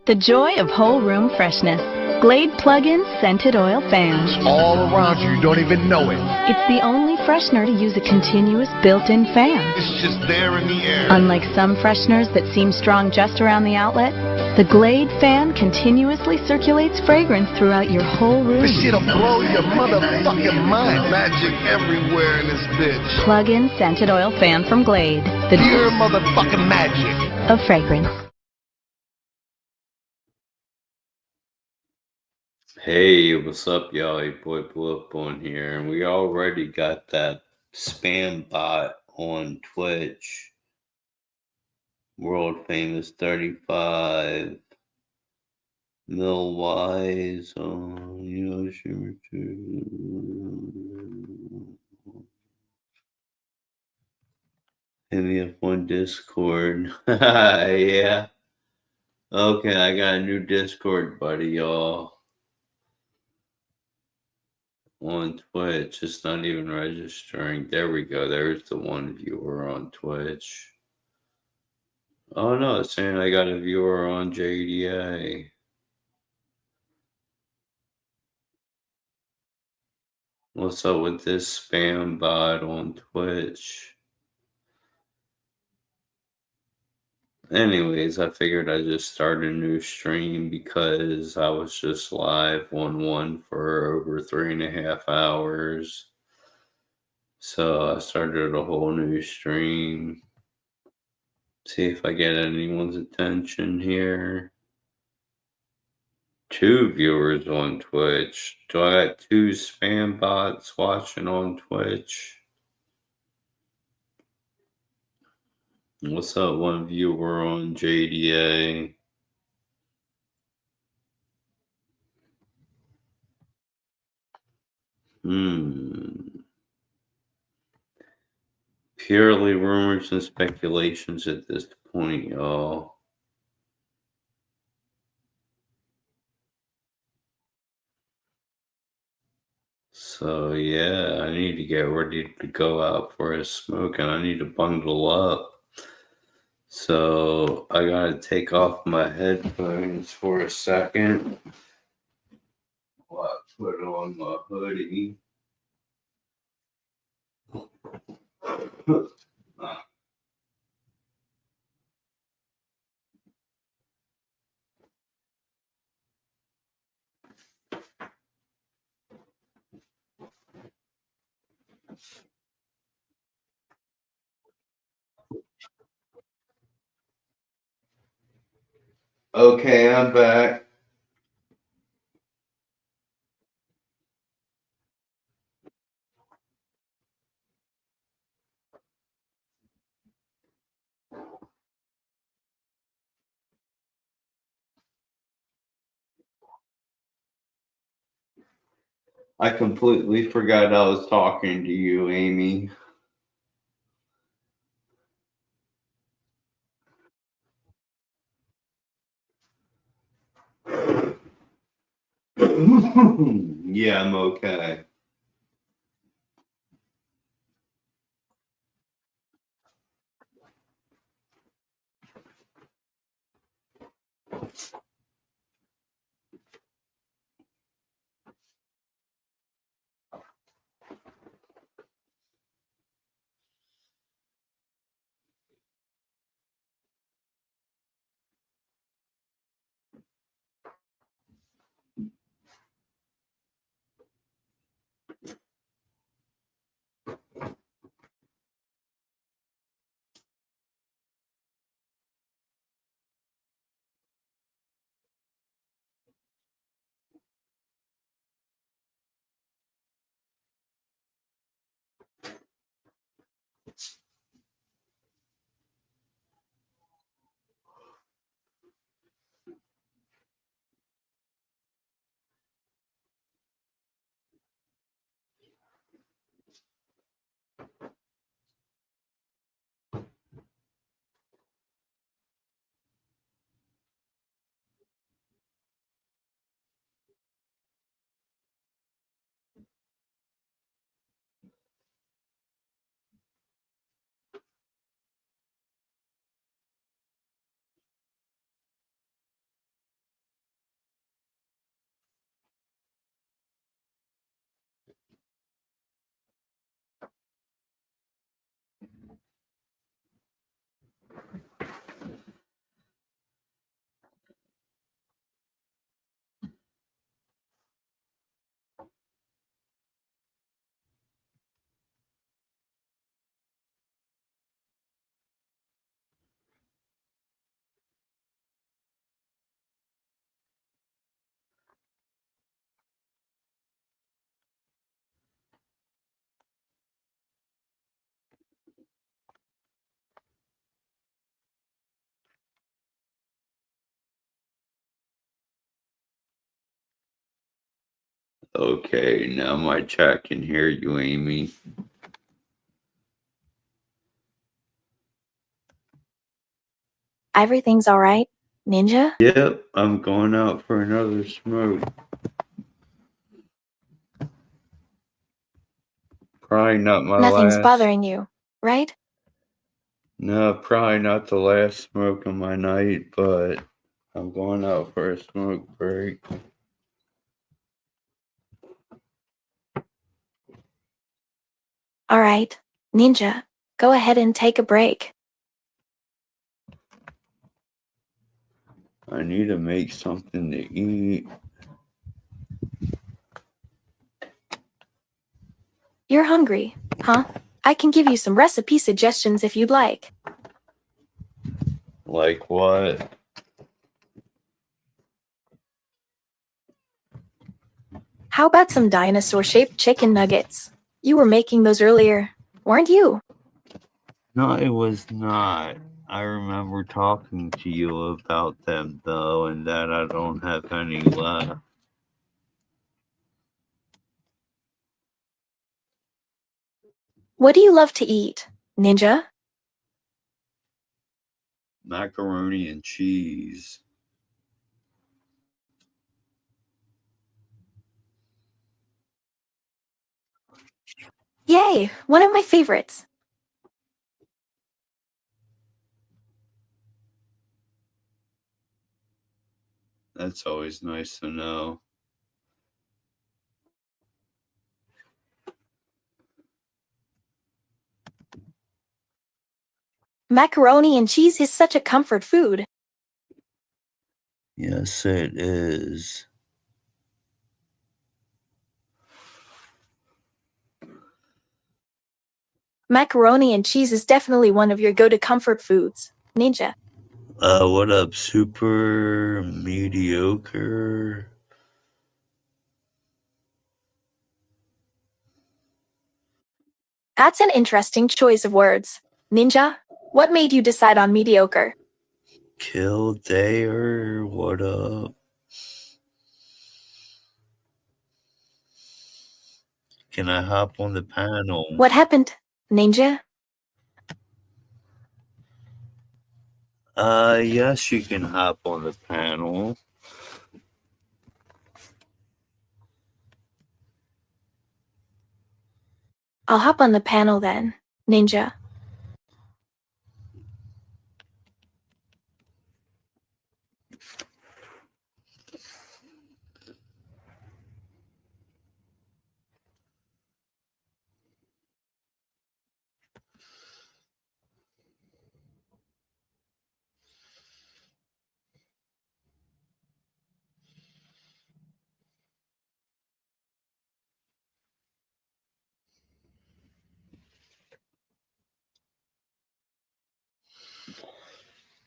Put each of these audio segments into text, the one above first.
The joy of whole room freshness. Glade Plug-in Scented Oil Fan. It's all around you. You don't even know it. It's the only freshener to use a continuous built-in fan. It's just there in the air. Unlike some fresheners that seem strong just around the outlet, the Glade fan continuously circulates fragrance throughout your whole room. This shit'll blow your motherfucking mind. Magic everywhere in this bitch. Plug-in Scented Oil Fan from Glade. The Pure motherfucking magic of fragrance. Hey, what's up, y'all? Your boy Blip on here, and we already got that spam bot on Twitch. World famous 35 mil wise on hit me up on Discord. Yeah. Okay, I got a new Discord buddy, y'all. On Twitch, it's not even registering. There we go. There's the one viewer on Twitch. Oh no, it's saying I got a viewer on JDA. What's up with this spam bot on Twitch? Anyways, I figured I'd just start a new stream because I was just live on one for over 3.5 hours. So I started a whole new stream. See if I get anyone's attention here. 2 viewers on Twitch. Do I got 2 spam bots watching on Twitch? What's up, one viewer on JDA? Purely rumors and speculations at this point, y'all. So yeah, I need to get ready to go out for a smoke, and I need to bundle up. So I gotta take off my headphones for a second. While I put on my hoodie. Okay, I'm back. I completely forgot I was talking to you, Amy. Yeah, I'm okay. Okay, now my chat can hear you, Amy. Everything's alright, Ninja? Yep, I'm going out for another smoke. Probably not my Nothing's last. bothering you, right? No, probably not the last smoke of my night, but I'm going out for a smoke break. Alright, Ninja, go ahead and take a break. I need to make something to eat. You're hungry, huh? I can give you some recipe suggestions if you'd like. Like what? How about some dinosaur-shaped chicken nuggets? You were making those earlier, weren't you? No, it was not. I remember talking to you about them, though, and that I don't have any left. What do you love to eat, Ninja? Macaroni and cheese. Yay, one of my favorites. That's always nice to know. Macaroni and cheese is such a comfort food. Yes, it is. Macaroni and cheese is definitely one of your go-to comfort foods, Ninja. What up, super mediocre? That's an interesting choice of words. Ninja, what made you decide on mediocre? Kildare, what up? Can I hop on the panel? What happened, Ninja? Yes, you can hop on the panel. I'll hop on the panel then, Ninja.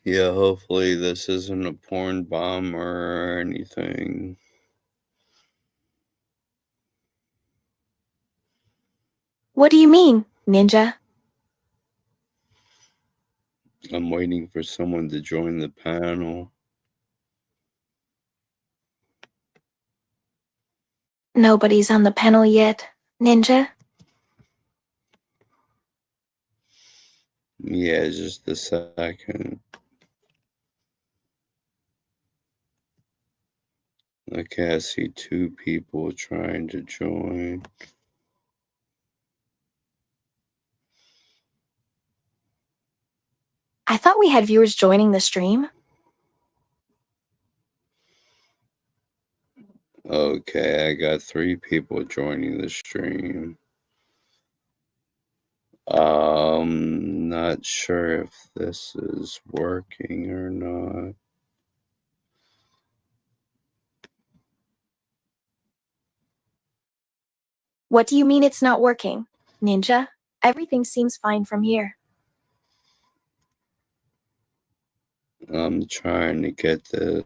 Yeah, hopefully this isn't a porn bomb or anything. What do you mean, Ninja? I'm waiting for someone to join the panel. Nobody's on the panel yet, Ninja. Yeah, just a second. Okay, I see 2 people trying to join. I thought we had viewers joining the stream. Okay, I got 3 people joining the stream. Not sure if this is working or not. What do you mean it's not working, Ninja? Everything seems fine from here. I'm trying to get this.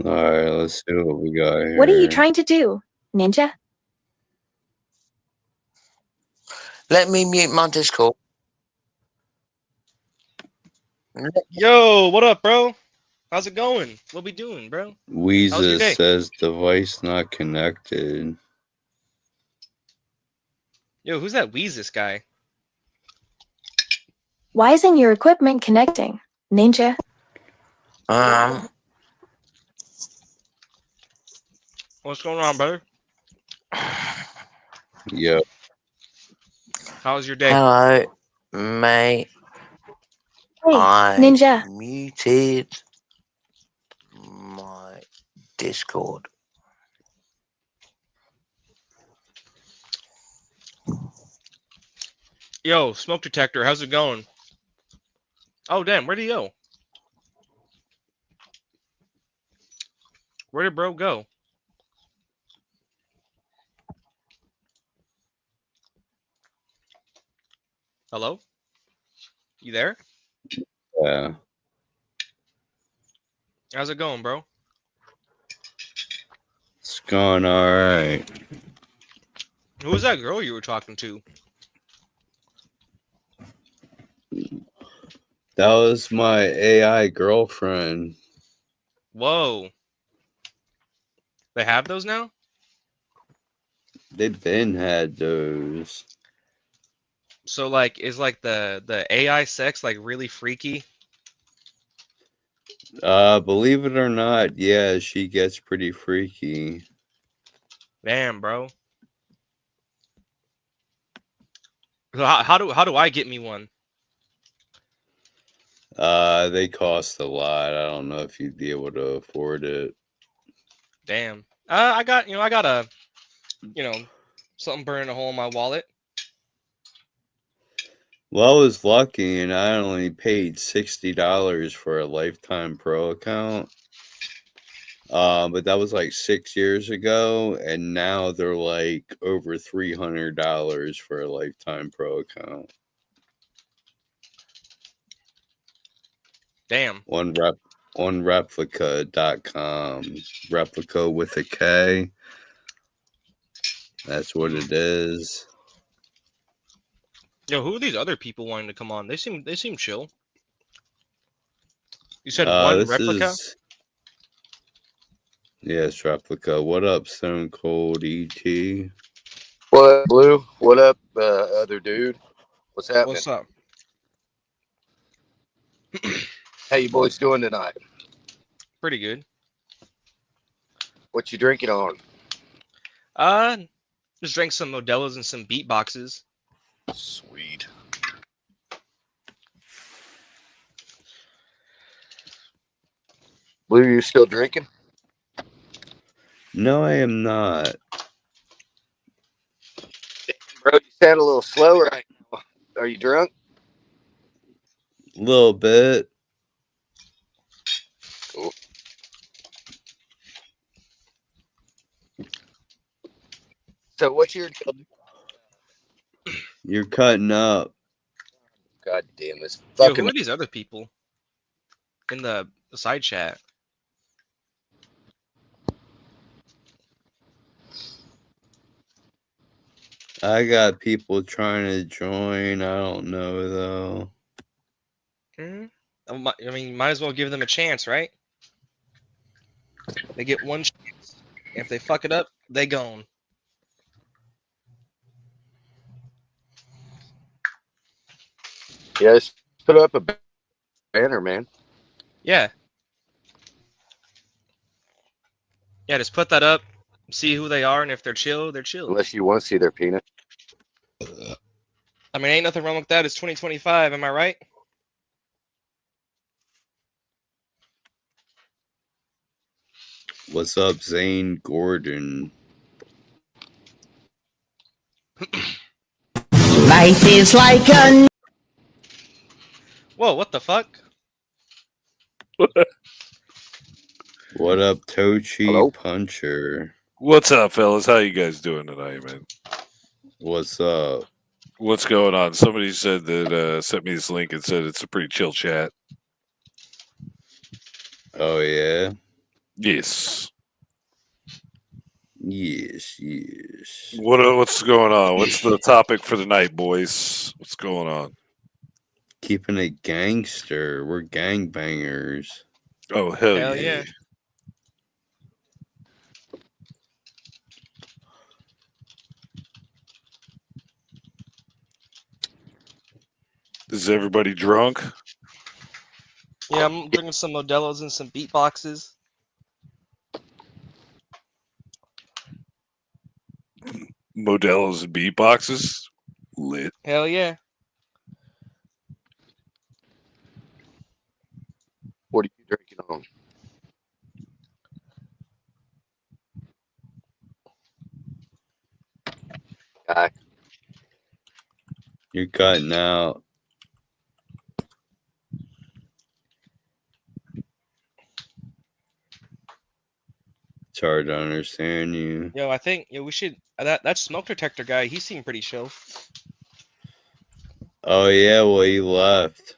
Alright, let's see what we got here. What are you trying to do, Ninja? Let me mute my Discord. Yo, what up, bro? How's it going? What we doing, bro? How's your Weezus day? says device not connected. Yo, who's that Weezus guy? Why isn't your equipment connecting, Ninja? What's going on, brother? Yo, How's your day? Hello, mate. Hey, I Ninja. muted my Discord. Yo, smoke detector, how's it going? Oh, damn, where'd he go? Where did bro go? Hello? You there? yeah. How's it going, bro? It's going alright. Who was that girl you were talking to? That was my AI girlfriend. Whoa. They have those now? They've been had those. So like is like the AI sex like really freaky? Believe it or not, yeah, she gets pretty freaky. Damn, bro. So how do I get me one? They cost a lot. I don't know if you'd be able to afford it. Damn. I got a something burning a hole in my wallet. Well, I was lucky and I only paid $60 for a Lifetime Pro account. But that was like 6 years ago, and now they're like over $300 for a Lifetime Pro account. Damn. On replica.com. Replica with a K. That's what it is. Yo, who are these other people wanting to come on? They seem chill. You said one This replica? is yes, Replica. What up, Stone Cold ET? What up, Blue? What up, other dude? What's happening? What's up? How you boys doing tonight? Pretty good. What you drinking on? Just drank some Modelo's and some beatboxes. Sweet. Blue, you still drinking? No, I am not. Bro, you sound a little slow right now. Are you drunk? A little bit. Cool. So what's your deal? You're cutting up. God damn this Yo, fucking who are these other people in the side chat? I got people trying to join. I don't know though. I mean, might as well give them a chance, right? They get one chance. If they fuck it up, they gone. Yeah, just put up a banner, man. Yeah. Yeah, just put that up, see who they are, and if they're chill, they're chill. Unless you want to see their penis. I mean, ain't nothing wrong with that. It's 2025, am I right? What's up, Zane Gordon? Life is like a... Whoa, what the fuck? What up, Tochi Hello? Puncher? What's up, fellas? How you guys doing tonight, man? What's up? What's going on? Somebody said that sent me this link and said it's a pretty chill chat. Oh yeah? Yes. Yes. What's going on? What's the topic for the night, boys? What's going on? Keeping it gangster. We're gangbangers. Oh hell, Hell yeah. yeah. Is everybody drunk? Yeah, I'm drinking some Modelo's and some beatboxes. Modelo's and beatboxes? Lit. Hell yeah. What are you drinking on? Guy. You're cutting out. It's hard to understand you. Yo, I think we should that smoke detector guy. He seemed pretty chill. Oh yeah, well he left.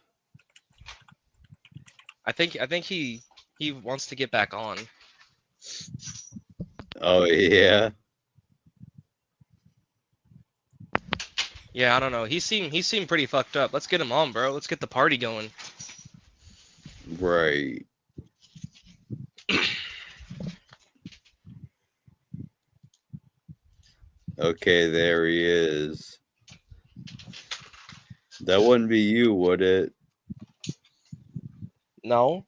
I think he wants to get back on. Oh yeah. Yeah, I don't know. He seemed pretty fucked up. Let's get him on, bro. Let's get the party going. Right. Okay, there he is. That wouldn't be you, would it? No.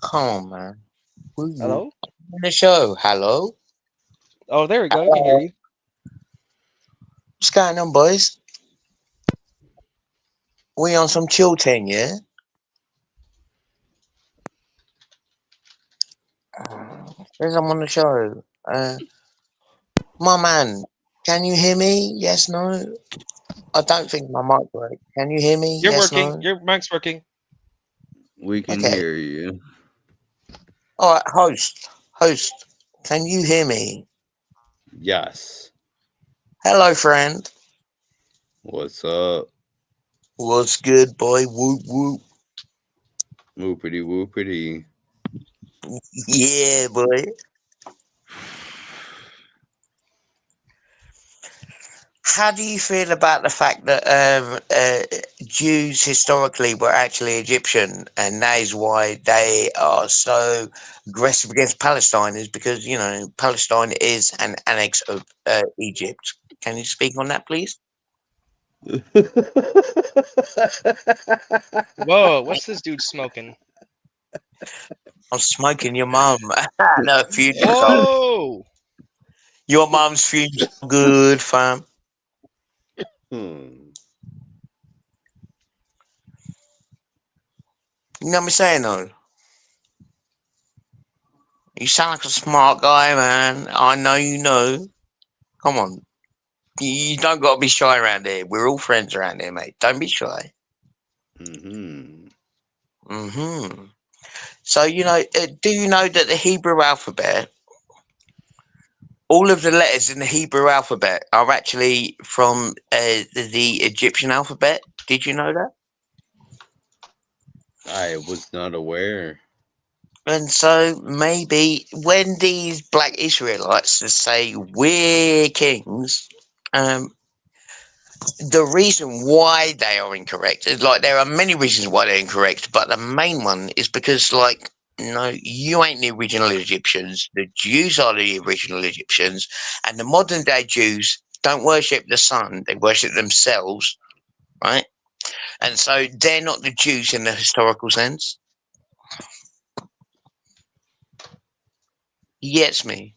Come on, man. Hello? On the show. Hello. Oh, there we go. I can hear you. What's going on, boys? We on some chill thing, yeah? Yes, I'm on the show. My man, can you hear me? Yes, no? I don't think my mic works. Can you hear me? You're yes, working. no? Your mic's working. We can Okay. hear you. All right, host, can you hear me? Yes. Hello, friend. What's up? What's good, boy? Whoop, whoop. Whoopity whoopity. Yeah, boy. How do you feel about the fact that Jews historically were actually Egyptian, and that is why they are so aggressive against Palestine? Is because Palestine is an annex of Egypt. Can you speak on that, please? Whoa, what's this dude smoking? I'm smoking your mum. No, fumes. Whoa! Your mum's fumes good, fam. Hmm. You know what I'm saying, though? You sound like a smart guy, man. I know you know. Come on. You don't got to be shy around here. We're all friends around here, mate. Don't be shy. Mm-hmm. Mm-hmm. So, do you know that the Hebrew alphabet, all of the letters in the Hebrew alphabet are actually from the Egyptian alphabet? Did you know that? I was not aware. And so maybe when these black Israelites say we're kings, the reason why they are incorrect is there are many reasons why they're incorrect, but the main one is because no, you ain't the original Egyptians. The Jews are the original Egyptians, and the modern day Jews don't worship the sun; they worship themselves, right? And so they're not the Jews in the historical sense. He gets me.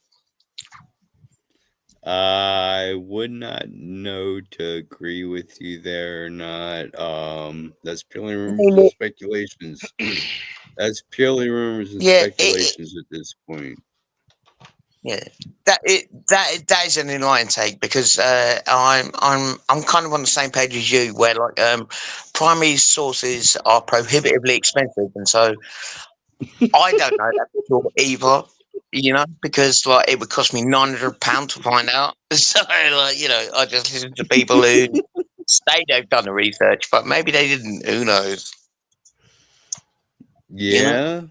I would not know to agree with you there or not. That's purely rumors and speculations. That's purely rumors and speculations at this point. Yeah, that is an inline take because I'm kind of on the same page as you, where primary sources are prohibitively expensive, and so I don't know that for sure either. Because it would cost me £900 to find out. So I just listen to people who say they've done the research, but maybe they didn't. Who knows? Yeah.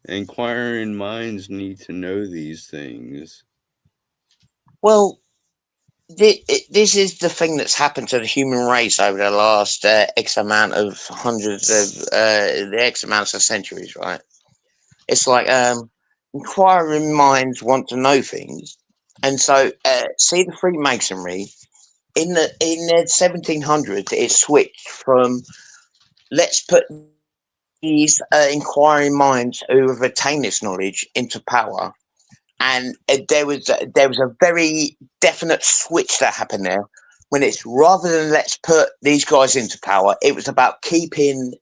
Inquiring minds need to know these things. Well, this is the thing that's happened to the human race over the last X amount of hundreds of the X amounts of centuries, right? It's like inquiring minds want to know things, and so see the Freemasonry in the 1700s. It switched from let's put these inquiring minds who have attained this knowledge into power. And there was a very definite switch that happened there when it's rather than let's put these guys into power, it was about keeping,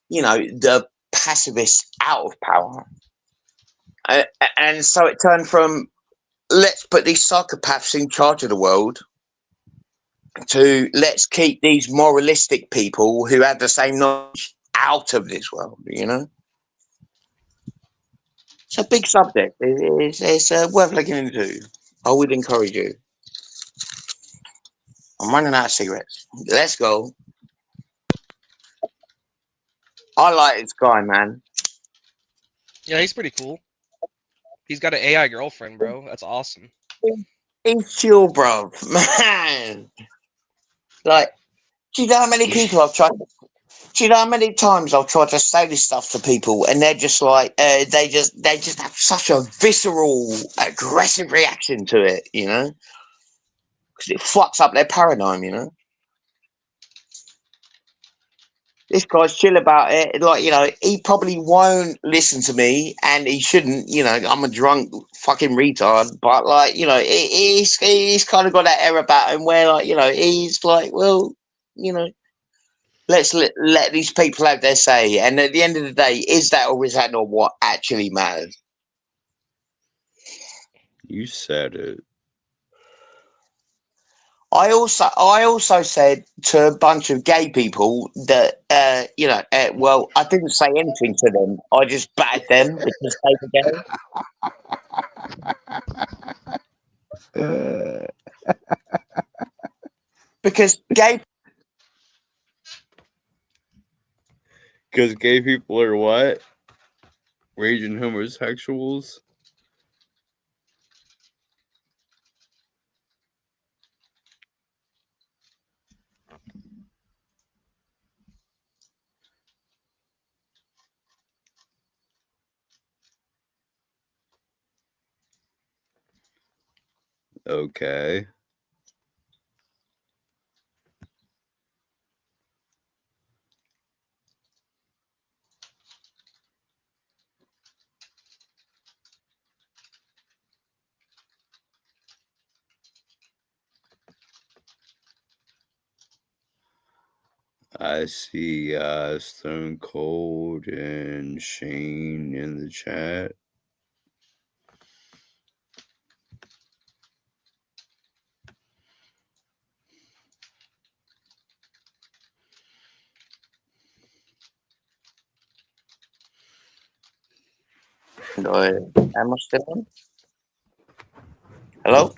the pacifists out of power. And so it turned from let's put these psychopaths in charge of the world to let's keep these moralistic people who have the same knowledge out of this world, It's a big subject. It's worth looking into. I would encourage you. I'm running out of cigarettes. Let's go. I like this guy, man. Yeah, he's pretty cool. He's got an AI girlfriend, bro. That's awesome. He's chill, bro. Man. Like, do you know how many people I've tried? Do you know how many times I've tried to say this stuff to people, and they're just like, they just have such a visceral, aggressive reaction to it, because it fucks up their paradigm, This guy's chill about it. Like, he probably won't listen to me, and he shouldn't. I'm a drunk fucking retard, but like, he's kind of got that air about him where, like, he's like, well, let's let these people have their say. And at the end of the day, is that or is that not what actually matters? You said it. I also said to a bunch of gay people that, well, I didn't say anything to them. I just batted them because they were gay. Because gay people are what? Raging homosexuals? Okay. I see Stone Cold and Shane in the chat. Am I still on? Hello?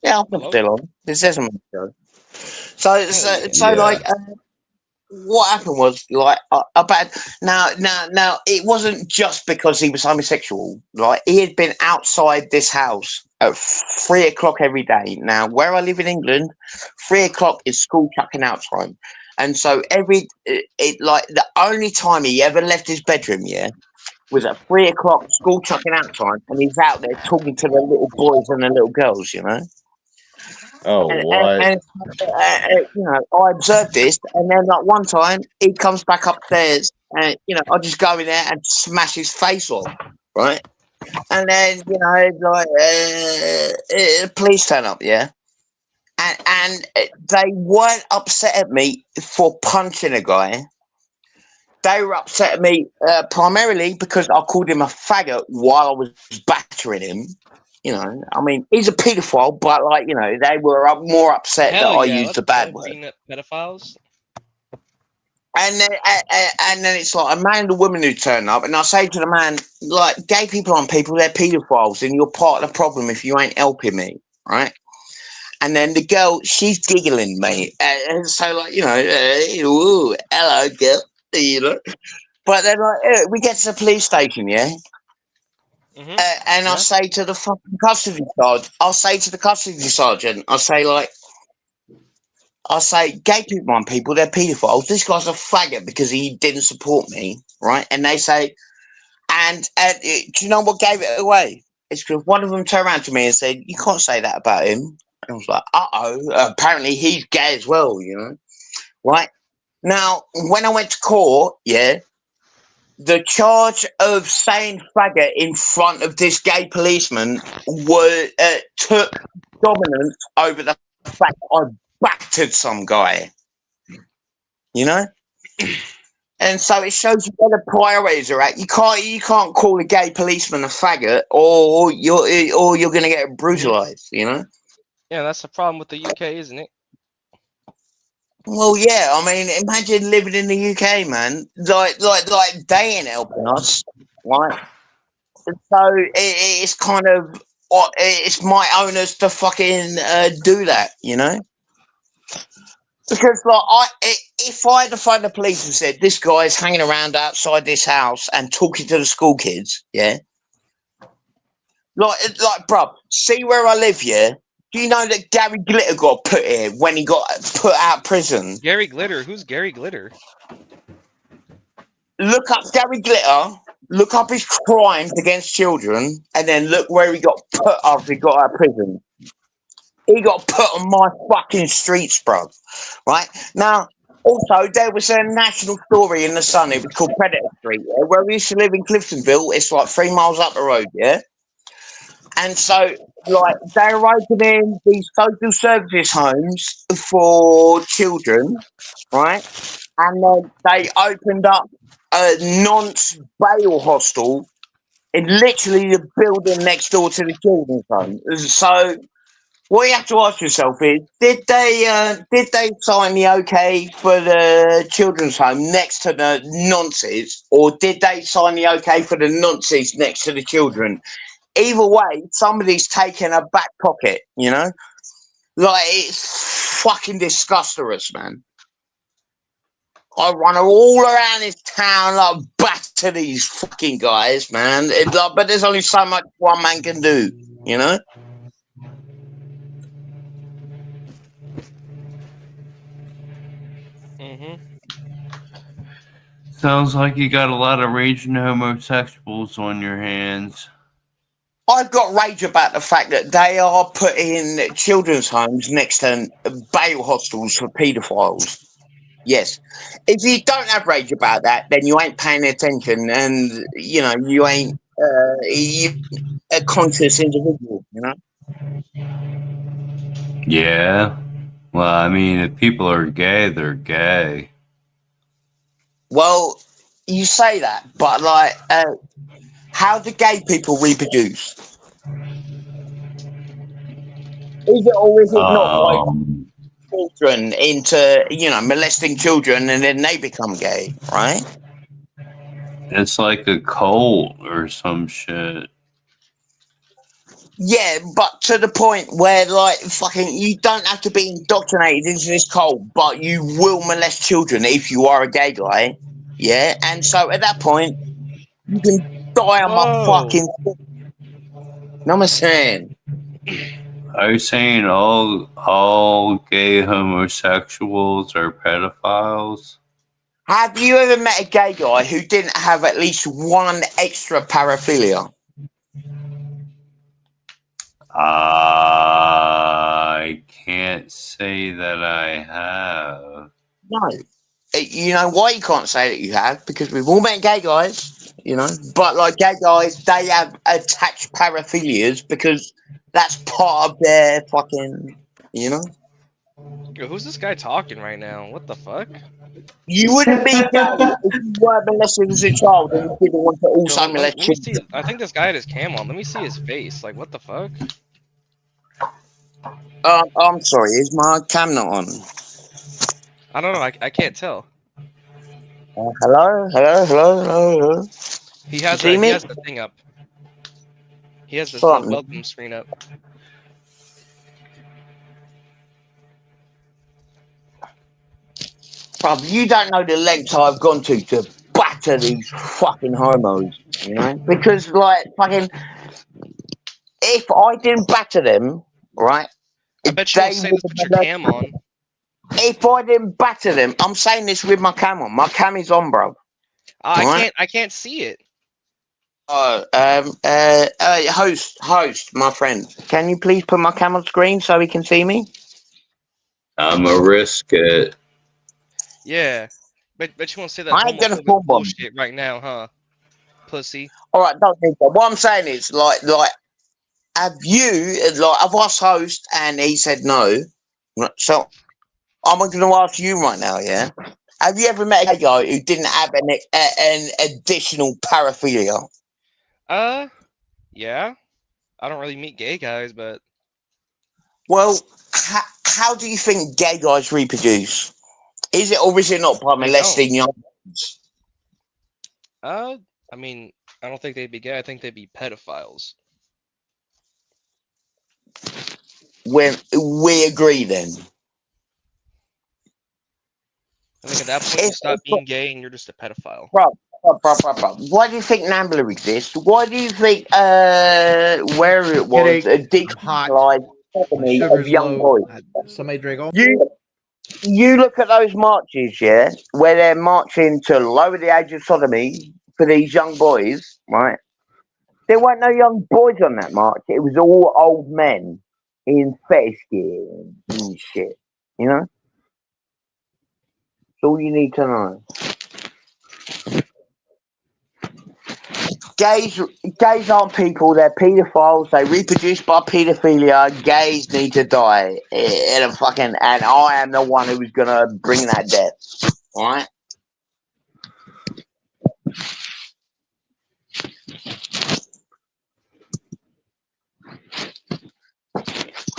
Yeah, I'm still on. This isn't my show. So like, what happened was like about now it wasn't just because he was homosexual. Like, he had been outside this house at 3 o'clock every day. Now, where I live in England, 3 o'clock is school chucking out time, and so like the only time he ever left his bedroom, was at 3 o'clock school chucking out time, and he's out there talking to the little boys and the little girls, Oh, what? And I observed this, and then like one time he comes back upstairs, and I just go in there and smash his face off, right? And then police turn up, and they weren't upset at me for punching a guy. They were upset at me primarily because I called him a faggot while I was battering him. I mean, he's a paedophile, but like, they were more upset that I used the bad word. Pedophiles. And then it's like a man and a woman who turn up, and I say to the man, like, gay people aren't people, they're paedophiles, and you're part of the problem if you ain't helping me, right? And then the girl, she's giggling, mate. And so, like, ooh, hello, girl, But then we get to the police station, yeah? Mm-hmm. And I say to the fucking custody sergeant, I say, gay people, they're paedophiles. This guy's a faggot because he didn't support me, right? And they say, and do you know what gave it away? It's because one of them turned around to me and said, you can't say that about him. And I was like, apparently he's gay as well, you know? Right? Now, when I went to court, yeah, the charge of saying faggot in front of this gay policeman took dominance over the fact that I battered some guy, you know? And so it shows you where the priorities are at. You can't call a gay policeman a faggot, or you're gonna get brutalized. You know. Yeah, that's the problem with the UK, isn't it? Well, yeah. I mean, imagine living in the UK, man. Like they ain't helping us, right? So it's kind of it's my onus to fucking do that, you know. Because if I had to phone the police and said this guy's hanging around outside this house and talking to the school kids, yeah, like, bruv, see where I live, yeah. Do you know that Gary Glitter got put here when he got put out of prison? Gary Glitter, who's Gary Glitter? Look up Gary Glitter. Look up his crimes against children, and then look where he got put after he got out of prison. He got put on my fucking streets, bro. Right? Now, also, there was a national story in the Sun. It was called Predator Street, yeah, where we used to live in Cliftonville. It's like 3 miles up the road, yeah? And so, like, they were opening these social services homes for children, right? And then they opened up a nonce bail hostel in literally the building next door to the children's home. So what you have to ask yourself is, did they sign the okay for the children's home next to the nonces, or did they sign the okay for the nonces next to the children? Either way, somebody's taking a back pocket, you know? Like, it's fucking disgusting, man. I run all around this town, like, back to these fucking guys, man. But there's only so much one man can do, you know? Sounds like you got a lot of raging homosexuals on your hands. I've got rage about the fact that they are putting children's homes next to bail hostels for paedophiles. Yes. If you don't have rage about that, then you ain't paying attention, and, you know, you ain't a conscious individual, you know? Yeah. Well, I mean, if people are gay, they're gay. Well, you say that, but, like, how do gay people reproduce? Is it or is it not like children into, you know, molesting children and then they become gay, right? It's like a cult or some shit. Yeah, but to the point where, like, fucking, you don't have to be indoctrinated into this cult, but you will molest children if you are a gay guy. Yeah, and so at that point, you can die on my fucking. You know what I'm saying? Are you saying all gay homosexuals are pedophiles? Have you ever met a gay guy who didn't have at least one extra paraphilia? I can't say that I have. No. You know why you can't say that you have? Because we've all met gay guys, you know, but like gay guys, they have attached paraphilias because that's part of their fucking, you know. Yo, who's this guy talking right now? What the fuck? You wouldn't be gay if you were molested as a child and you didn't want to also molest children. I think this guy had his cam on. Let me see his face. Like, what the fuck? I'm sorry, is my cam not on? I don't know. I can't tell. Hello. He has See me? he has the thing up. He has this little welcome screen up. Bruv, you don't know the lengths I've gone to batter batter these fucking homos, you know? Because, like, fucking, if I didn't batter them, right, I bet you won't say this. Put your cam on. If I didn't batter them, I'm saying this with my cam on. My cam is on, bro. I can't see it. Host, my friend, can you please put my cam on screen so he can see me? I'm a risk it. Yeah, but you won't say that I ain't gonna homophobic fall bullshit right now, huh? Pussy. All right, don't think that. What I'm saying is, like, have us host, and he said no. So I'm going to ask you right now, yeah? Have you ever met a guy who didn't have an additional paraphilia? Yeah. I don't really meet gay guys, but Well, how do you think gay guys reproduce? Is it or is it not by molesting young ones? I mean, I don't think they'd be gay. I think they'd be pedophiles. When we agree, then. I think at that point you stop being gay and you're just a pedophile. Bro. Why do you think NAMBLA exists? Why do you think where it was a decriminalized sodomy of young boys? Somebody drink all. You look at those marches, yeah, where they're marching to lower the age of sodomy for these young boys, right? There weren't no young boys on that march. It was all old men in fetish gear and shit, you know? That's all you need to know. Gays aren't people, they're paedophiles, they reproduce by paedophilia, gays need to die. And I am the one who's gonna bring that death. Alright?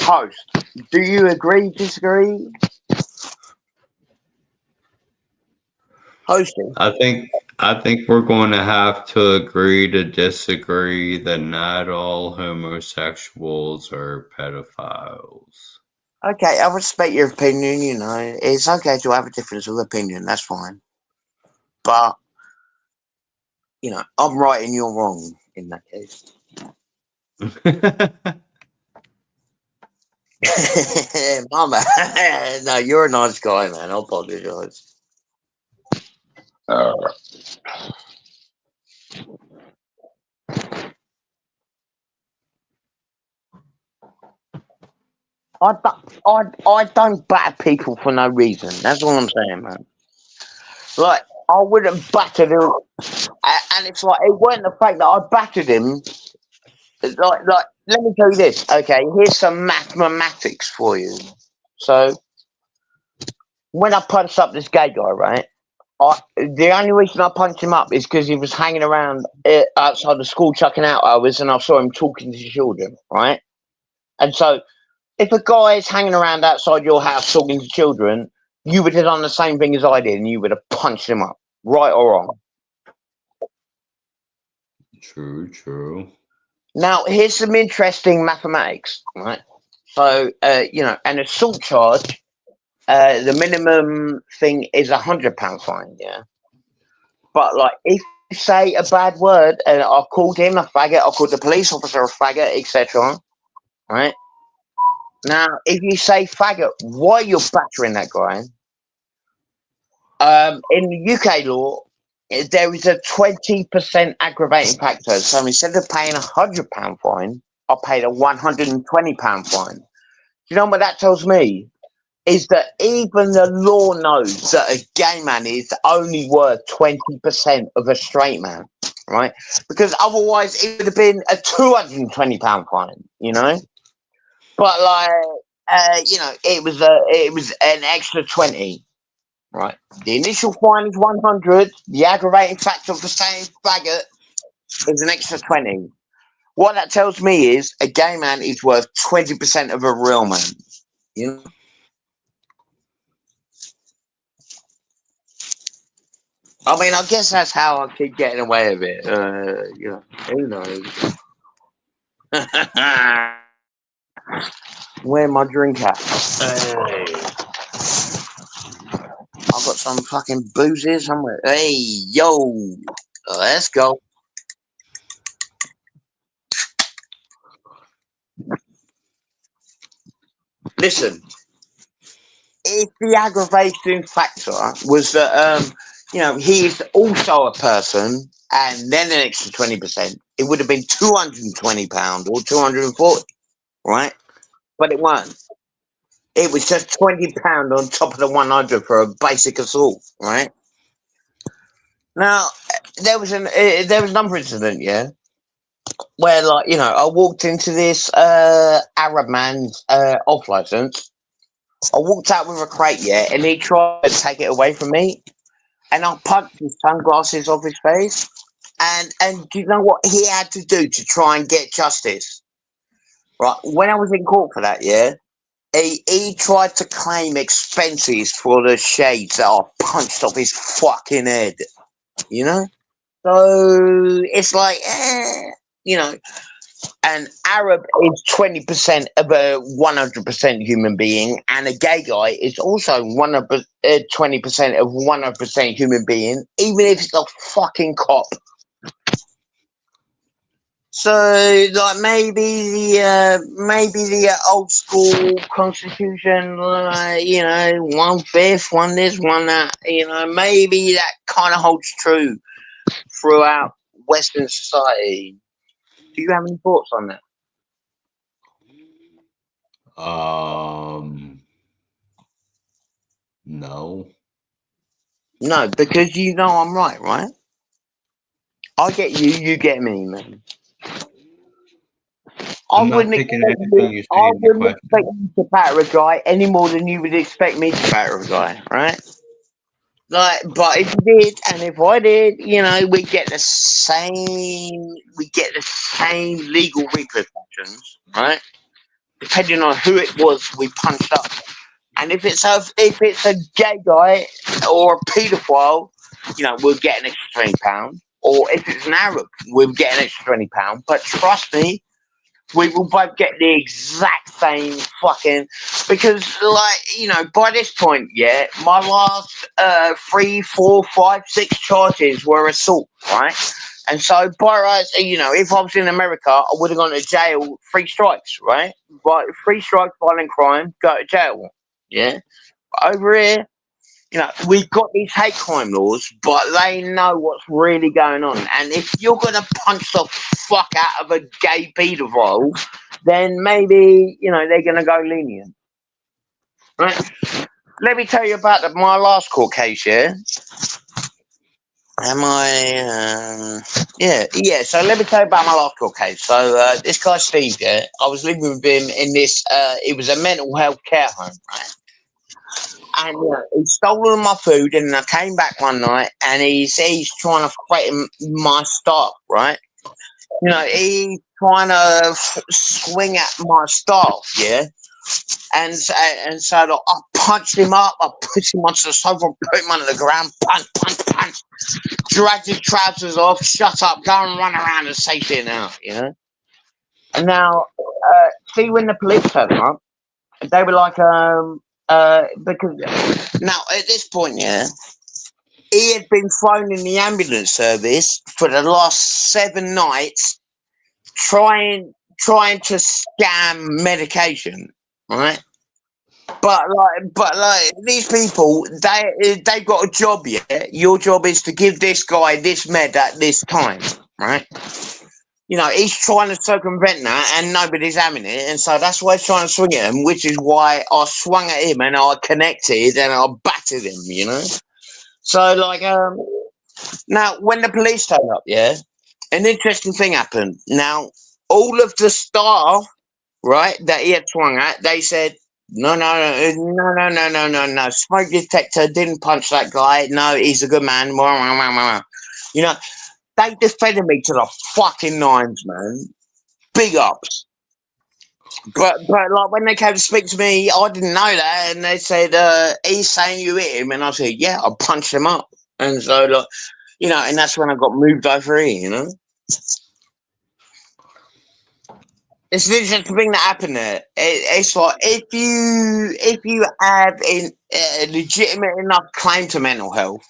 Host, do you agree, disagree? Hosting. I think we're going to have to agree to disagree that not all homosexuals are pedophiles. Okay, I respect your opinion, you know. It's okay to have a difference of opinion, that's fine. But, you know, I'm right and you're wrong in that case. Mama, no, you're a nice guy, man. I apologize. I don't batter people for no reason. That's all I'm saying, man. Like, I wouldn't batter him, and it's like it weren't the fact that I battered him. Like, let me tell you this. Okay, here's some mathematics for you. So, when I punched up this gay guy, right? The only reason I punched him up is because he was hanging around outside the school chucking out hours, and I saw him talking to children, right? And so, if a guy is hanging around outside your house talking to children, you would have done the same thing as I did, and you would have punched him up, right or wrong. True. Now, here's some interesting mathematics, right? So, you know, an assault charge, the minimum thing is £100 fine, yeah? But, like, if you say a bad word, and I called him a faggot, I called the police officer a faggot, etc., right? Now, if you say faggot, why you're battering that guy? In the UK law, there is a 20% aggravating factor. So instead of paying £100 fine, I paid a £120 fine. Do you know what that tells me? Is that even the law knows that a gay man is only worth 20% of a straight man, right? Because otherwise it would have been a £220 fine, you know? But like, you know, it was an extra 20, right? The initial fine is 100. The aggravating factor of the same faggot is an extra 20. What that tells me is a gay man is worth 20% of a real man. You know. I mean, I guess that's how I keep getting away with it. You know, who knows? Where my drink at? I've got some fucking boozes somewhere. Hey, yo, let's go. Listen, if the aggravating factor was that, he's also a person and then an extra 20%, it would have been £220 or 240, right? But it weren't. It was just £20 on top of the 100 for a basic assault, right? Now, there was another incident, yeah, where I walked into this Arab man's off license. I walked out with a crate, yeah, and he tried to take it away from me, and I punched his sunglasses off his face. And do you know what he had to do to try and get justice? Right, when I was in court for that, yeah, he tried to claim expenses for the shades that I punched off his fucking head, you know? So it's like, an Arab is 20% of a 100% human being, and a gay guy is also 20% of 100% human being, even if it's a fucking cop. So, like, maybe the old school constitution, 1/5, one this, one that, maybe that kind of holds true throughout Western society. Do you have any thoughts on that? No. No, because I'm right? I get you, you get me, man. I wouldn't expect you to batter a guy any more than you would expect me to batter a guy, right? Like, but if you did, and if I did, we get the same legal repercussions, right? Depending on who it was we punched up. And if it's a gay guy or a paedophile, we'll get an extra £20. Or if it's an Arab, we'll get an extra £20. But trust me, we will both get the exact same fucking, because by this point, yeah, my last 3, 4, 5, 6 charges were assault, right? And so by rights, if I was in America, I would have gone to jail 3 strikes, right? But 3 strikes, violent crime, go to jail. Yeah. Over here, we've got these hate crime laws, but they know what's really going on. And if you're going to punch the fuck out of a gay pedophile, then maybe, they're going to go lenient. Right? Let me tell you about my last court case, yeah? So let me tell you about my last court case. So this guy, Steve, yeah, I was living with him in this, it was a mental health care home, right? And he stole all my food, and I came back one night, and he's trying to threaten my staff, right? He's trying to swing at my staff, yeah? And so I punched him up, I pushed him onto the sofa, put him under the ground, punch, dragged his trousers off, shut up, go and run around and say shit now, And now, see, when the police turned up, they were like, because now at this point, yeah, he had been thrown in the ambulance service for the last 7 nights, trying to scam medication, right? But these people, they've got a job, yeah. Your job is to give this guy this med at this time, right? He's trying to circumvent that, and nobody's having it, and so that's why he's trying to swing at him, which is why I swung at him and I connected and I battered him, So, now when the police turned up, yeah, an interesting thing happened. Now, all of the staff, right, that he had swung at, they said, no, smoke detector didn't punch that guy. No, he's a good man. They defended me to the fucking nines, man. Big ups. But when they came to speak to me, I didn't know that, and they said, he's saying you hit him, and I said, yeah, I punched him up. And so, and that's when I got moved over here, It's an interesting thing that happened there. It's like if you have a legitimate enough claim to mental health,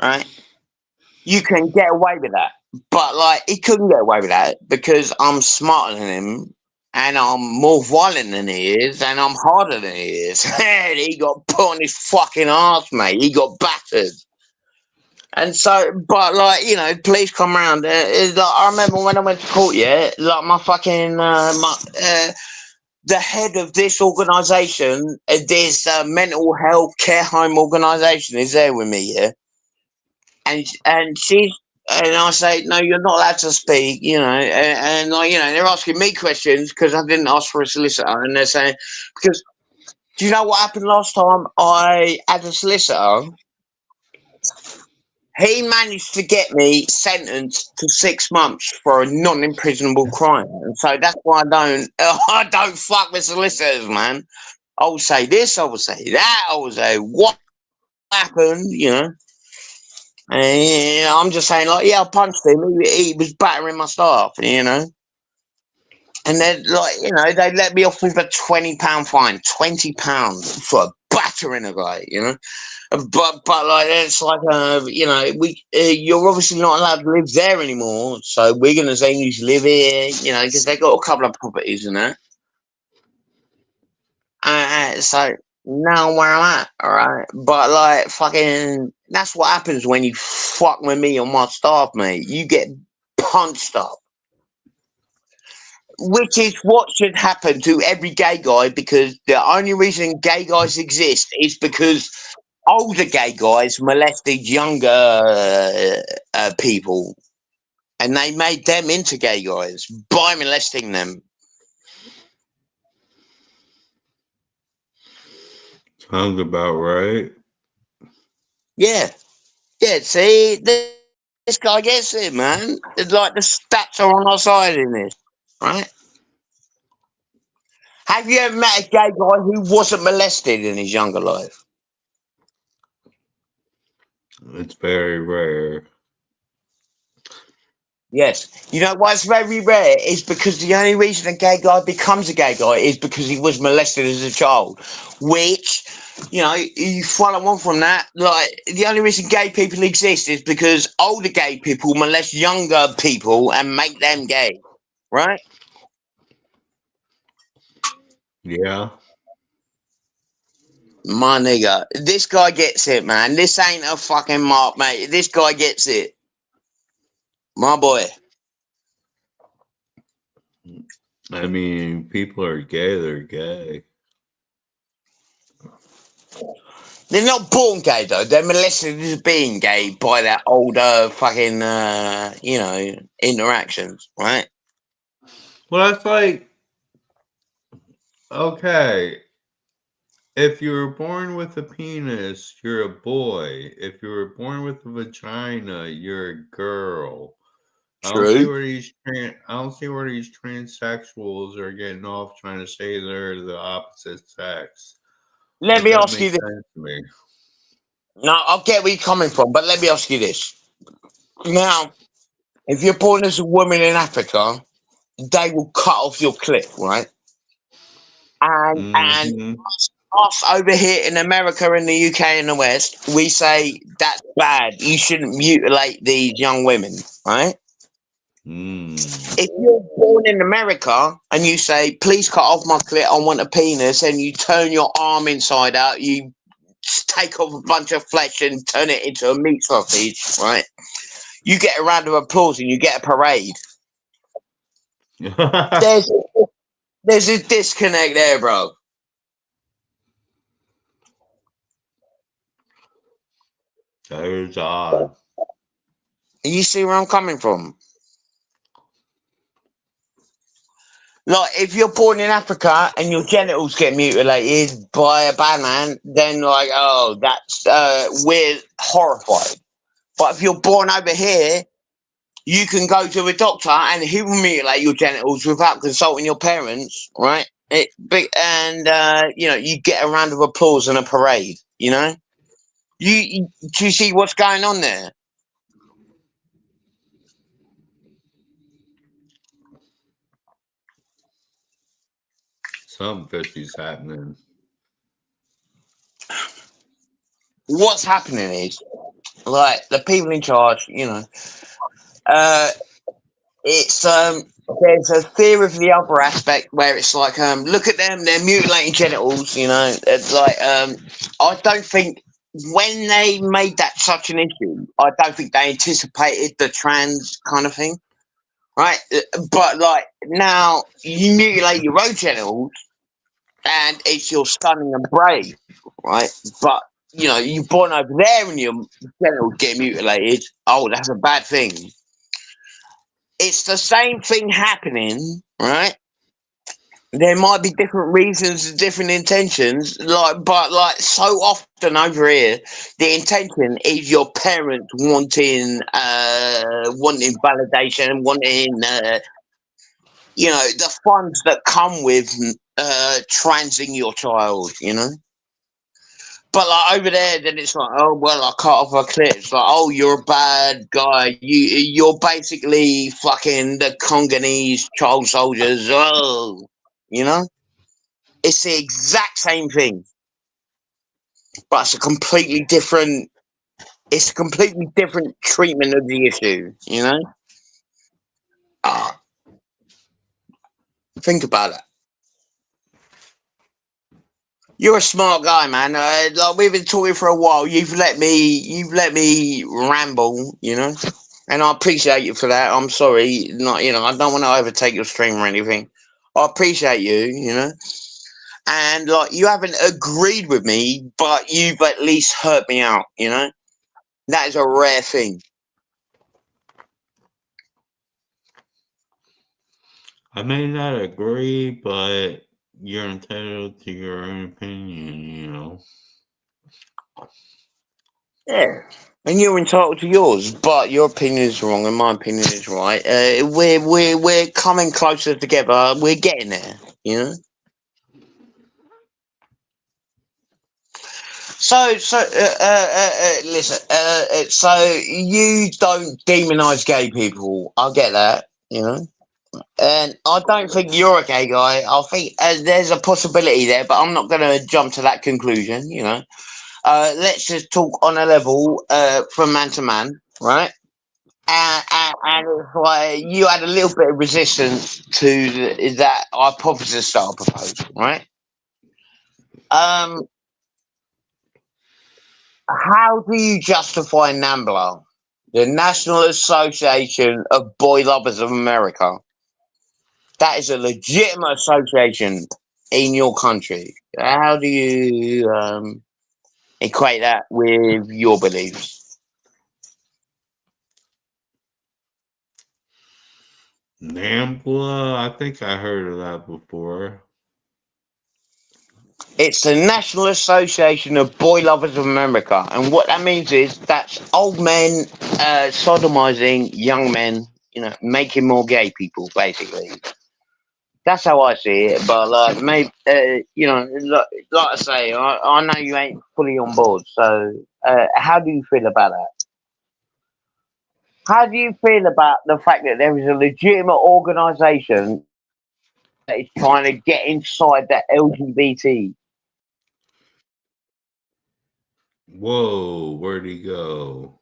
right? You can get away with that. But like he couldn't get away with that because I'm smarter than him and I'm more violent than he is and I'm harder than he is. And he got put on his fucking ass, mate. He got battered. And so, but like, you know, police come around. Like, I remember when I went to court, yeah, like my fucking, the head of this organisation, this mental health care home organisation is there with me, yeah? And she's, and I say, no, you're not allowed to speak, you know, and like, you know, they're asking me questions because I didn't ask for a solicitor, and they're saying, because, do you know what happened last time I had a solicitor? He managed to get me sentenced to 6 months for a non-imprisonable crime, and so that's why I don't fuck with solicitors, man. I will say this, I will say that, I will say what happened, you know. And I'm just saying, like, yeah, I punched him. He was battering my staff, you know. And then, like, you know, they let me off with a £20 fine, £20 for battering a guy, you know. But like, it's like, you know, you're obviously not allowed to live there anymore. So we're gonna say you should live here, you know, because they got a couple of properties in there. So now where I'm at, all right. But like, fucking, that's what happens when you fuck with me on my staff, mate. You get punched up, which is what should happen to every gay guy. Because the only reason gay guys exist is because older gay guys molested younger people, and they made them into gay guys by molesting them. Sounds about right. Yeah. Yeah, see, this guy gets it, man. It's like the stats are on our side in this, right? Have you ever met a gay guy who wasn't molested in his younger life? It's very rare. Yes. You know why it's very rare? It's because the only reason a gay guy becomes a gay guy is because he was molested as a child, which, you know, you follow on from that. Like, the only reason gay people exist is because older gay people molest younger people and make them gay, right? Yeah. My nigga, this guy gets it, man. This ain't a fucking mark, mate. This guy gets it. My boy. I mean, people are gay, they're gay. They're not born gay, though. They're molested as being gay by that older fucking, you know, interactions, right? Well, that's like, okay, if you were born with a penis, you're a boy. If you were born with a vagina, you're a girl. I don't see True. where these transsexuals are getting off trying to say they're the opposite sex. Let That me doesn't ask make you this. sense to me. Now, I'll get where you're coming from, but let me ask you this. Now, if you're born as a woman in Africa, they will cut off your clit, right? And Mhm. us over here in America, in the UK, and the West, we say that's bad. You shouldn't mutilate these young women, right? If you're born in America and you say, please cut off my clit, I want a penis, and you turn your arm inside out, you take off a bunch of flesh and turn it into a meat sausage, right? You get a round of applause and you get a parade. There's a disconnect there, bro. That is odd. You see where I'm coming from? Like, if you're born in Africa and your genitals get mutilated by a bad man, then like, oh, that's we're horrified. But if you're born over here, you can go to a doctor and he will mutilate your genitals without consulting your parents, right? And you know, you get a round of applause and a parade. You know, do you see what's going on there? Something fishy's happening. what's happening is, like, the people in charge, it's there's a fear of the other aspect where it's like, look at them, they're mutilating genitals, it's like, I don't think when they made that such an issue, I don't think they anticipated the trans kind of thing, right? But like, now you mutilate your own genitals and it's your stunning and brave, right? But you're born over there and your genitals get mutilated. Oh, that's a bad thing. It's the same thing happening, right? There might be different reasons, different intentions, but so often over here, the intention is your parents wanting validation, wanting the funds that come with transing your child, But like over there, then it's like, oh well, I cut off her clit. It's like, oh, you're a bad guy. You're basically fucking the Congolese child soldiers. Oh, it's the exact same thing, but it's a completely different. It's a completely different treatment of the issue. Think about it. You're a smart guy, man. Like we've been talking for a while. You've let me ramble, and I appreciate you for that. I'm sorry, not I don't want to overtake your stream or anything. I appreciate you, and like you haven't agreed with me, but you've at least heard me out. That is a rare thing. I may not agree, but you're entitled to your own opinion, Yeah. And you're entitled to yours, but your opinion is wrong and my opinion is right. We're coming closer together. We're getting there, So listen. So you don't demonize gay people. I get that, and I don't think you're a gay guy. I think there's a possibility there, but I'm not going to jump to that conclusion, let's just talk on a level from man to man, right? And it's like you had a little bit of resistance to that hypothesis that I proposed, right? How do you justify NAMBLA, the National Association of Boy Lovers of America? That is a legitimate association in your country. How do you equate that with your beliefs? NAMBLA, I think I heard of that before. It's the National Association of Boy Lovers of America, and what that means is that's old men sodomizing young men, making more gay people, basically. That's how I see it. But like, maybe like I say, I know you ain't fully on board. So, how do you feel about that? How do you feel about the fact that there is a legitimate organisation that is trying to get inside that LGBT? Whoa, where'd he go?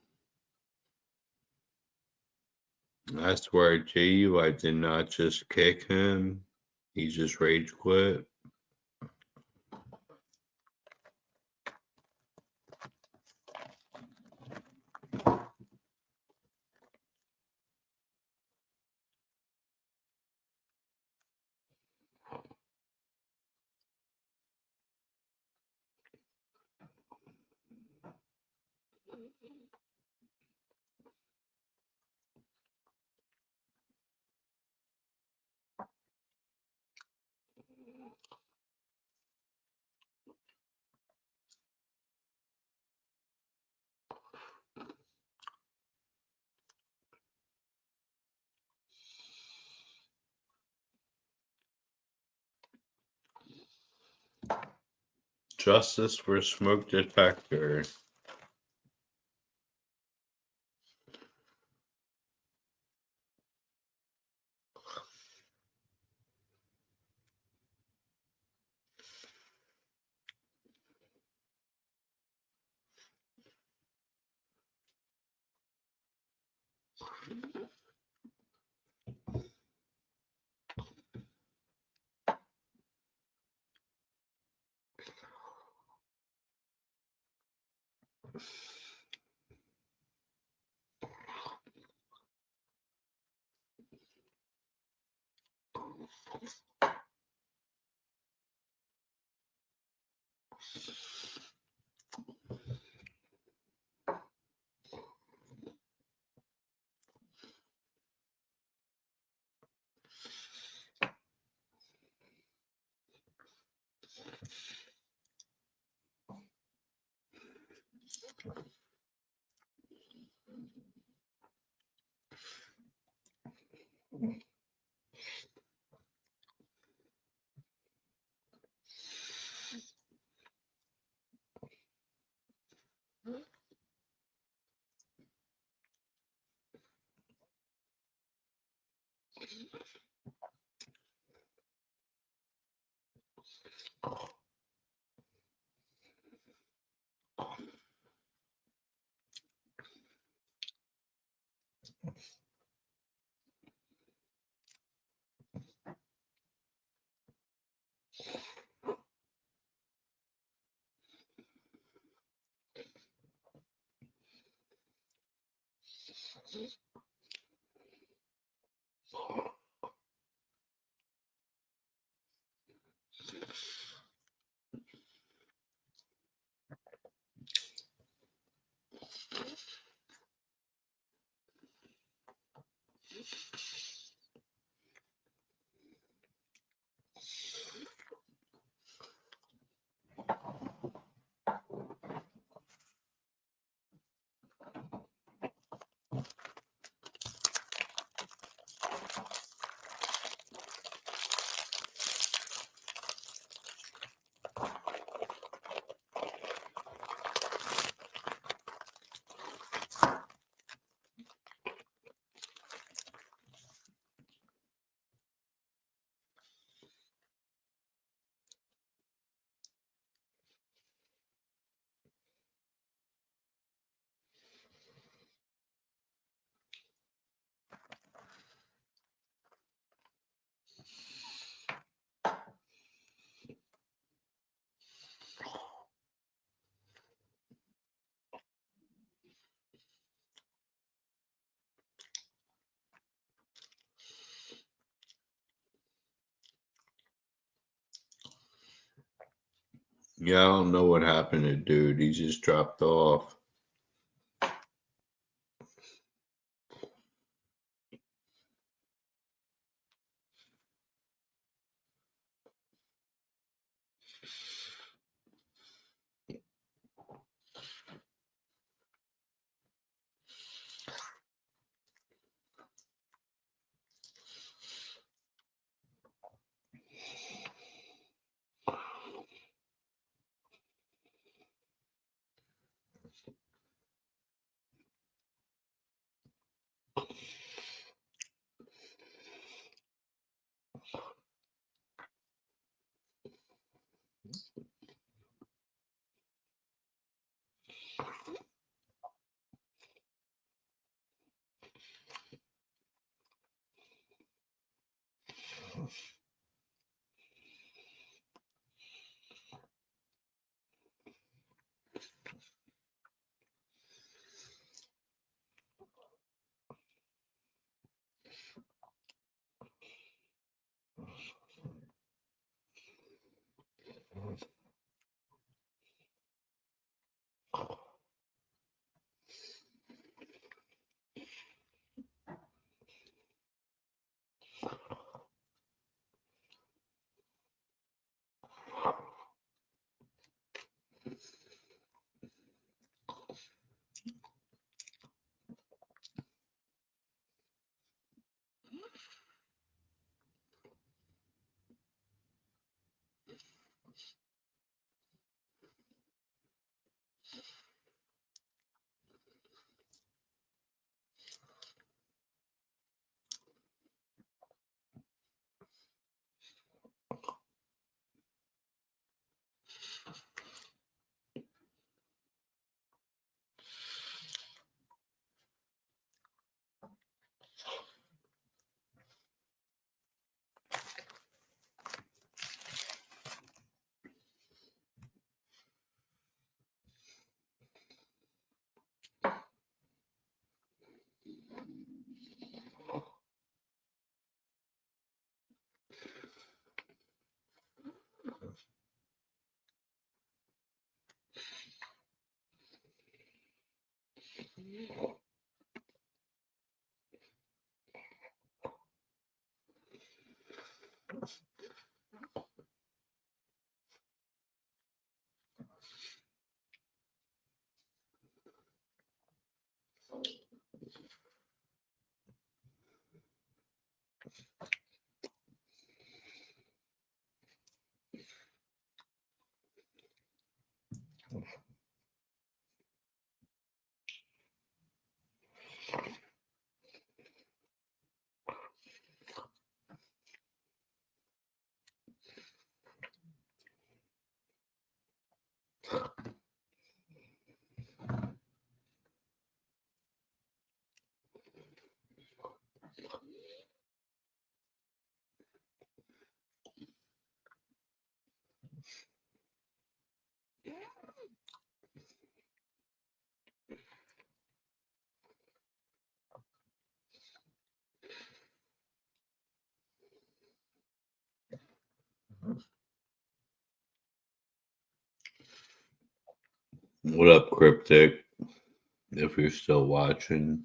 I swear to you, I did not just kick him. He just rage quit. Justice for smoke detector. Yeah, I don't know what happened to dude. He just dropped off. What up, Cryptic? If you're still watching.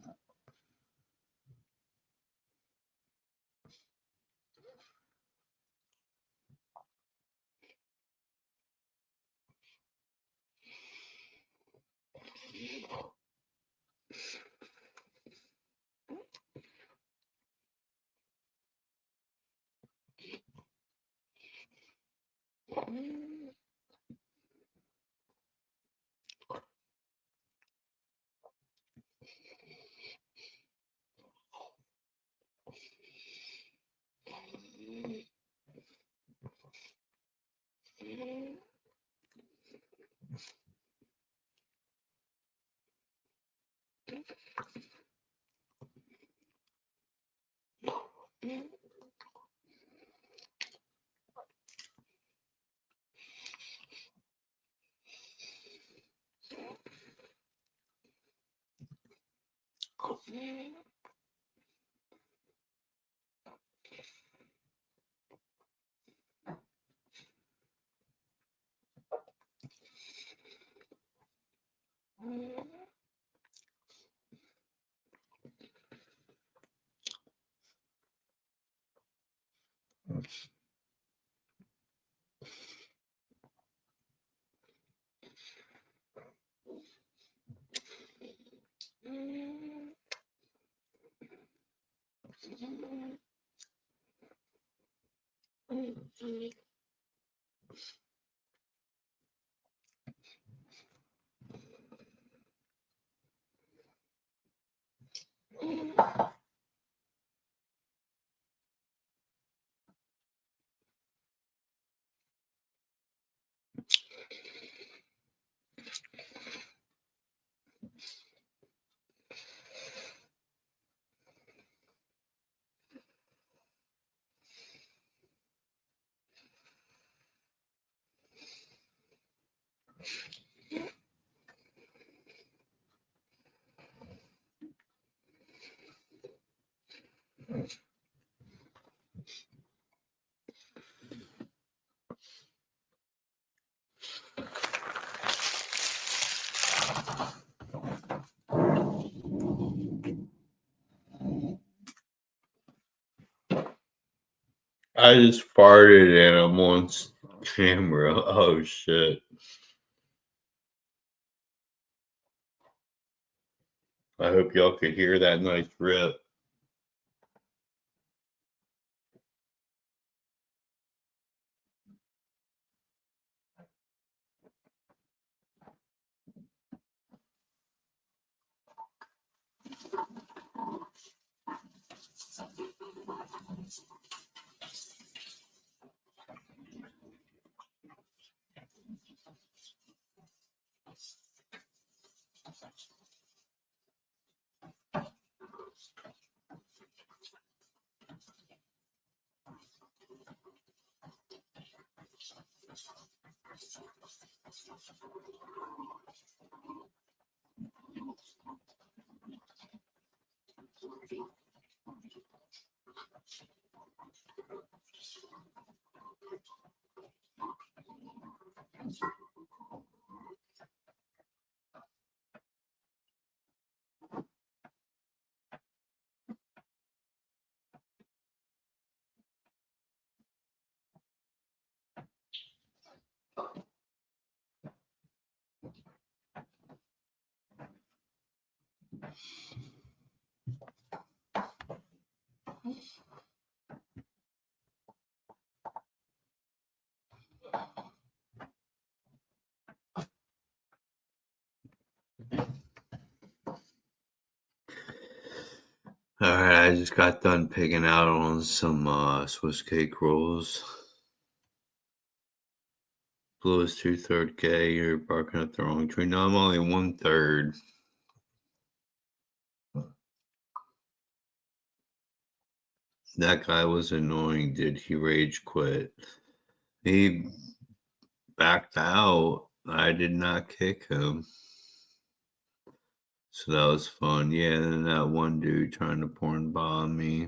I just farted and I'm on camera. Oh shit. I hope y'all could hear that nice rip. I just got done picking out on some Swiss cake rolls. Blue is 2/3 gay. You're barking up the wrong tree. No, I'm only 1/3. That guy was annoying. Did he rage quit? He backed out. I did not kick him. So that was fun. Yeah, and then that one dude trying to porn bomb me.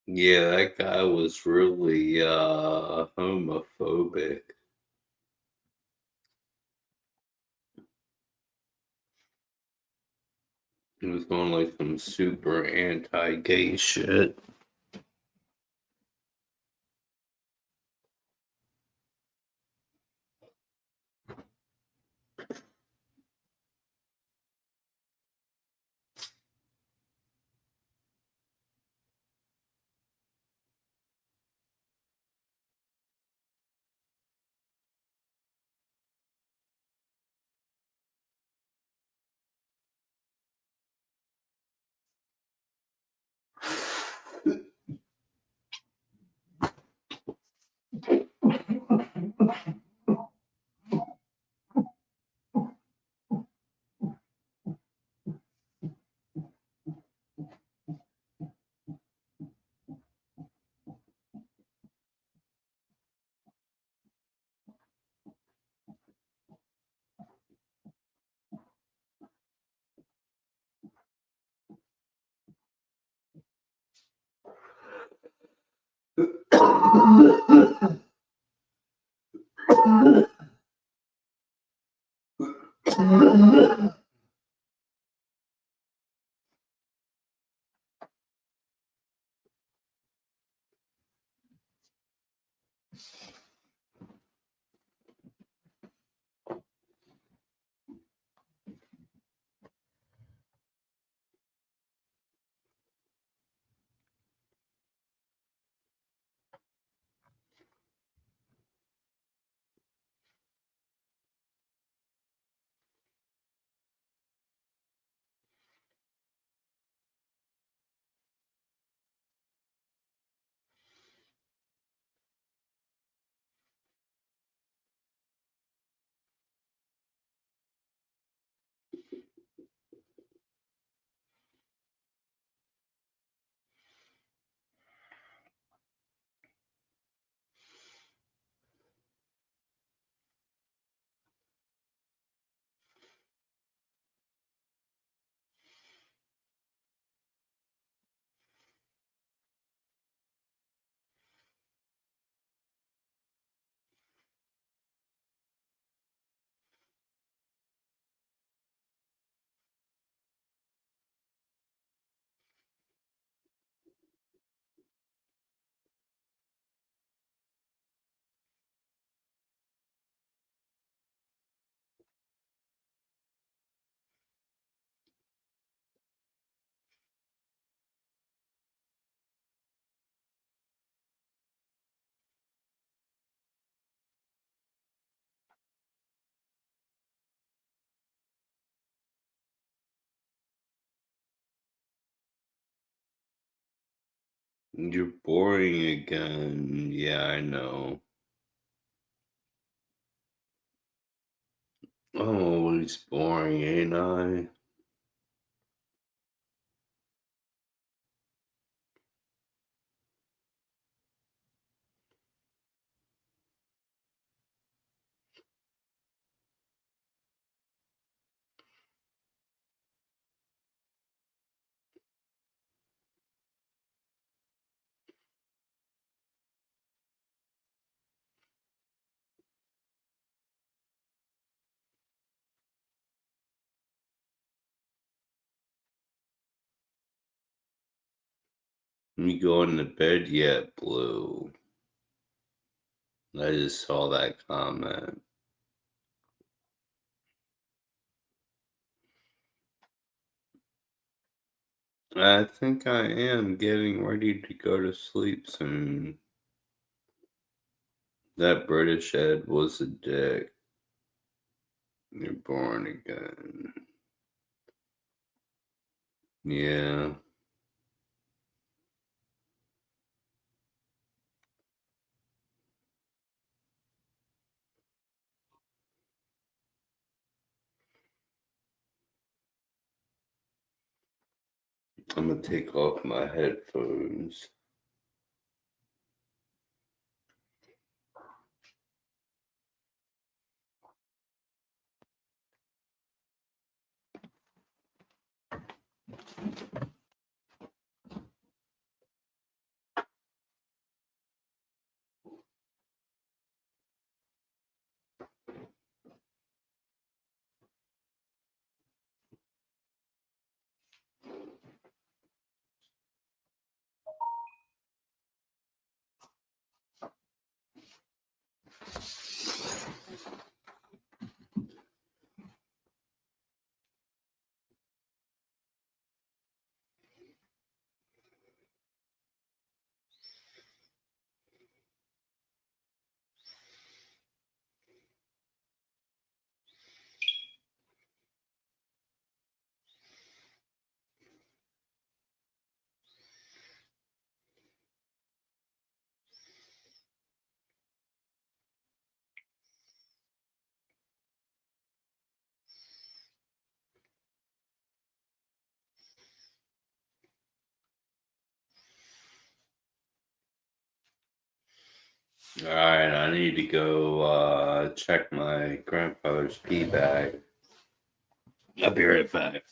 Yeah, that guy was really homophobic. He was going like some super anti-gay shit. You're boring again. Yeah, I know. I'm always boring, ain't I? You going to bed yet, Blue? I just saw that comment. I think I am getting ready to go to sleep soon. That British Ed was a dick. You're born again. Yeah. I'm gonna take off my headphones. Alright, I need to go check my grandfather's pee bag. I'll be right back.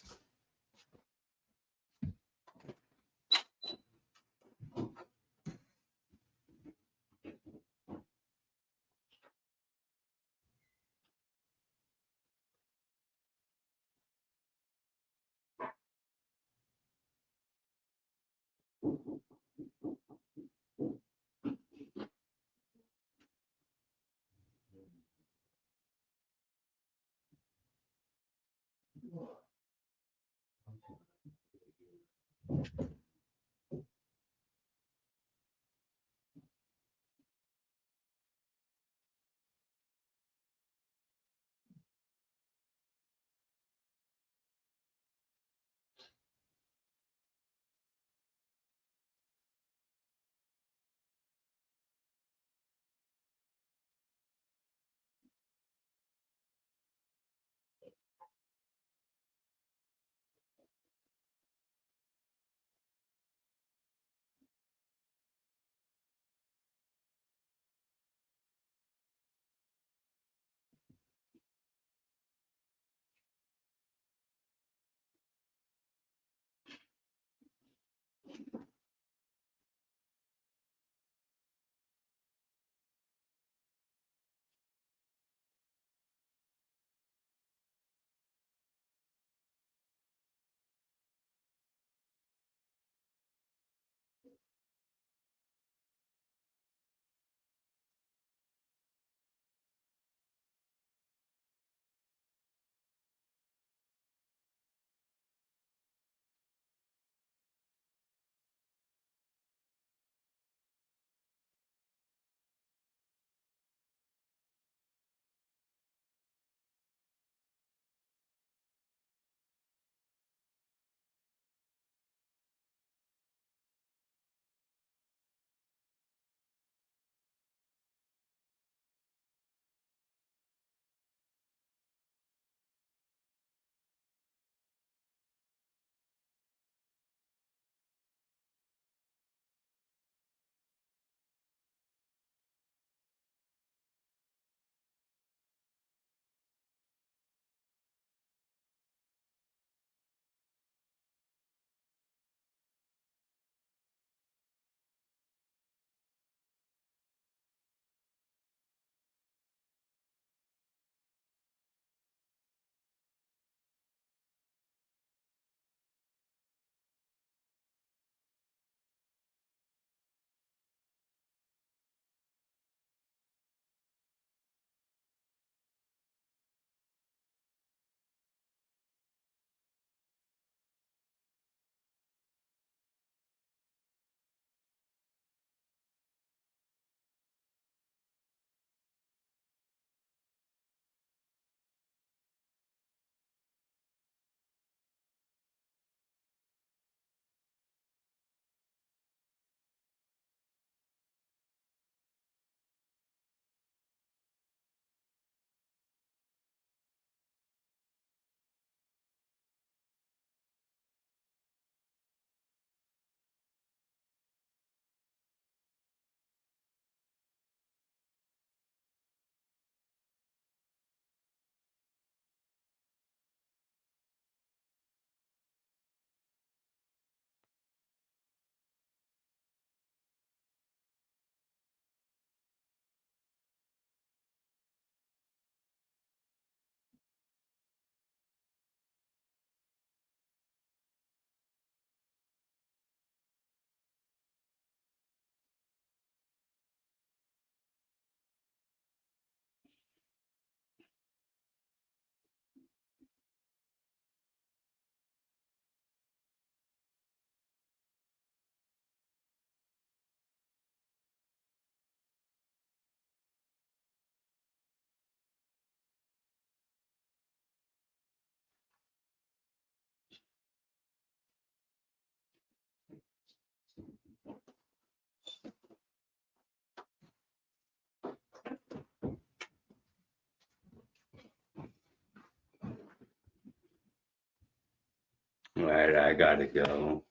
Alright, I gotta go.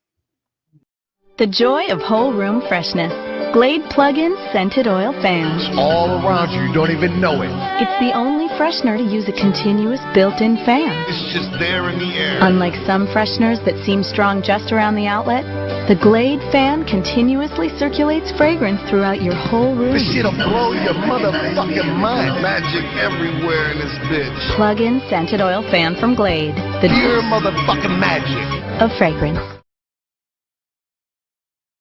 The joy of whole room freshness. Glade Plug-in Scented Oil Fan. It's all around you. You don't even know it. It's the only freshener to use a continuous built-in fan. It's just there in the air. Unlike some fresheners that seem strong just around the outlet, the Glade fan continuously circulates fragrance throughout your whole room. This shit'll blow your motherfucking mind. Magic everywhere in this bitch. Plug-in Scented Oil Fan from Glade. The Pure motherfucking magic. of fragrance.